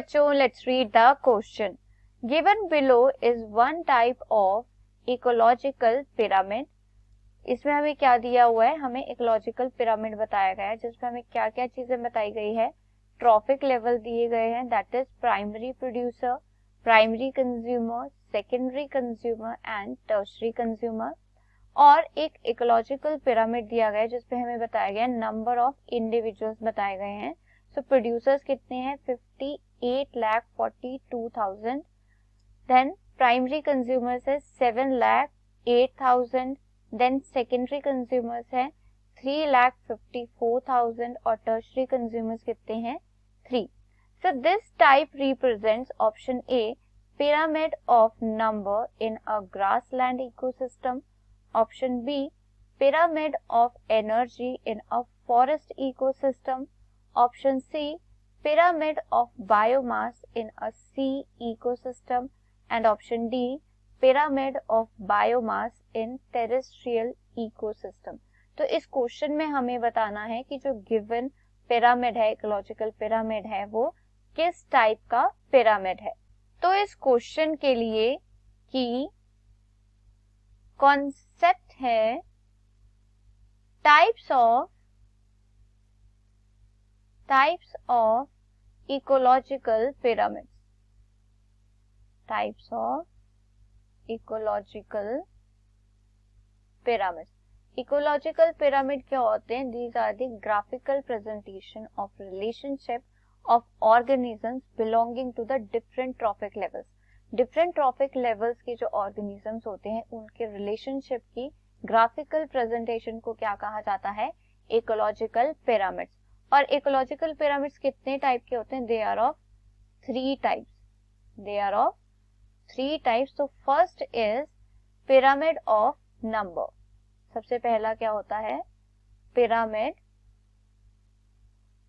बच्चों, let's read the question. Given below is one type of ecological pyramid. इसमें हमें क्या दिया हुआ है? हमें इकोलॉजिकल पिरामिड बताया गया है, जिसमें हमें क्या क्या चीजें बताई गई है. ट्रॉफिक लेवल दिए गए हैं, that is primary producer, primary consumer, secondary consumer and tertiary consumer. और एक इकोलॉजिकल पिरामिड दिया गया है जिसपे हमें बताया गया है नंबर ऑफ इंडिविजुअल्स बताए गए हैं. सो प्रोड्यूसर्स कितने हैं? 58,42,000. देन प्राइमरी कंज्यूमर्स है 7,08,000. देन सेकेंडरी कंज्यूमर्स है 3,54,000 और टर्शरी कंज्यूमर्स कितने हैं? 3. So this type represents option A pyramid of number in a grassland ecosystem. Option B pyramid of energy in a forest ecosystem. Option C pyramid of biomass in a sea ecosystem. And option D pyramid of biomass in terrestrial ecosystem. तो इस question में हमें बताना है कि जो given pyramid है, ecological pyramid है, वो किस टाइप का पिरामिड है. तो इस क्वेश्चन के लिए की कॉन्सेप्ट है types of ecological pyramid. Types of ecological pyramid. Ecological pyramid क्या होते हैं? These are the graphical presentation of relationship of organisms belonging to the different trophic levels. Different trophic levels के जो organisms होते हैं उनके relationship की graphical presentation को क्या कहा जाता है? Ecological pyramids. और ecological pyramids कितने टाइप के होते हैं? They are of 3 types. They are of 3 types. So first is pyramid of number. सबसे पहला क्या होता है? Pyramid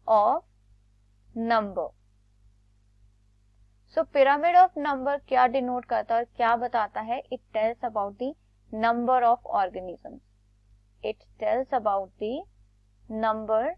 of number. So pyramid of number क्या डिनोट करता है और क्या बताता है? It tells about the number of organisms. It tells about the number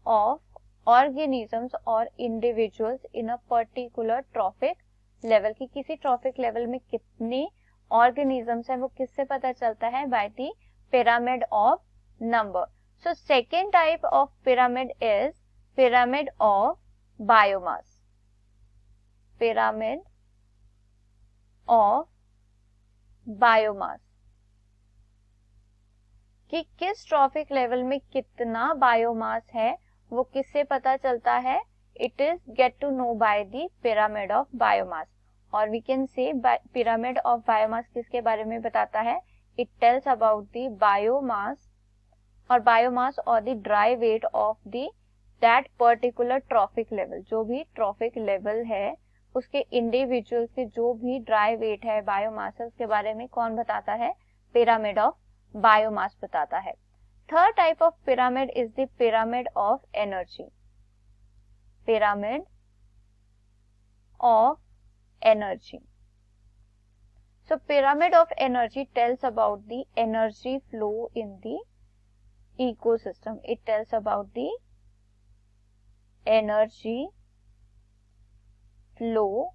of organisms और individuals in a particular trophic level. की किसी ट्रॉफिक लेवल में कितने ऑर्गेनिजम्स हैं वो किससे पता चलता है? Bye the pyramid of number. So second type of pyramid is pyramid of biomass. Pyramid of biomass कि किस ट्रॉफिक लेवल में कितना बायोमास है वो किससे पता चलता है? It is get to know by the pyramid of biomass. और we can say pyramid of biomass किसके बारे में बताता है? It tells about the biomass और बायोमास और the dry weight of the that particular trophic level. जो भी ट्रॉफिक लेवल है उसके इंडिविजुअल के जो भी ड्राई वेट है, बायोमास है, उसके बारे में कौन बताता है? पिरामिड ऑफ बायोमास बताता है. Third type of pyramid is the pyramid of energy. Pyramid of energy. So pyramid of energy tales about the energy flow in the ecosystem. It tells about the energy flow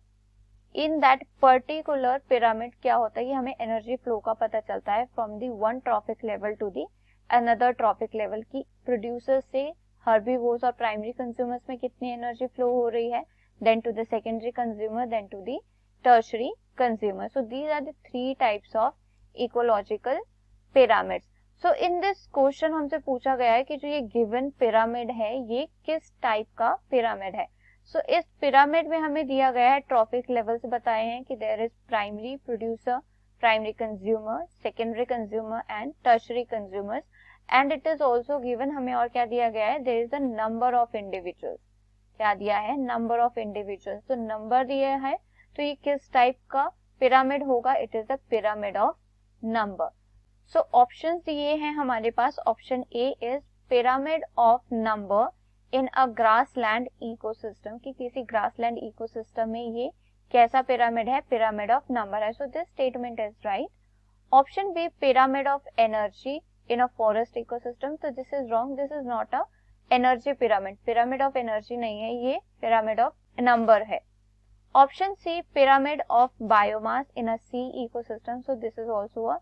in that particular pyramid. क्या होता है? ये हमें energy flow का पता चलता है from the one trophic level to the another trophic level. की प्रोड्यूसर से हर्बीवोर्स और प्राइमरी कंज्यूमर्स में कितनी एनर्जी फ्लो हो रही है, then to the secondary consumer, then to the tertiary consumer. So these are the 3 types of ecological pyramids. So in this question हमसे पूछा गया है कि जो ये गिवन पिरामिड है ये किस टाइप का पिरामिड है. सो इस पिरामिड में हमें दिया गया है ट्रॉफिक लेवल्स बताए हैं कि there is primary producer, primary consumer, secondary consumer and tertiary consumers. And it is also given, हमें और क्या दिया गया है? There is a number of individuals. क्या दिया है? Number of individuals. तो नंबर दिया है तो ये किस टाइप का पिरामिड होगा? It is the pyramid of number. So options दिए हैं हमारे पास. Option A is pyramid of number in a grassland ecosystem. कि किसी ग्रासलैंड इकोसिस्टम में ये कैसा पिरामिड है? पिरामिड ऑफ नंबर है. So this statement is right. Option B pyramid of energy in a forest ecosystem. तो this is wrong. This is not a energy pyramid. Pyramid of energy नहीं है, ये pyramid of number है. Option C, pyramid of biomass in a sea ecosystem. So this is also a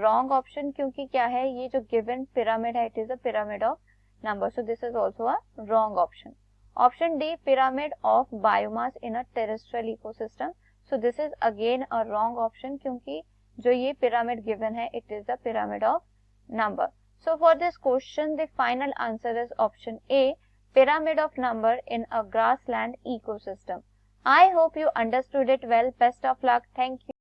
wrong option, क्योंकि क्या है, ये जो given pyramid है, it is a pyramid of number. So this is also a wrong option. Option D, pyramid of biomass in a terrestrial ecosystem. So this is again a wrong option, क्योंकि जो ये pyramid given है, it is a pyramid of number. So for this question, the final answer is option A, pyramid of number in a grassland ecosystem. I hope you understood it well. Best of luck. Thank you.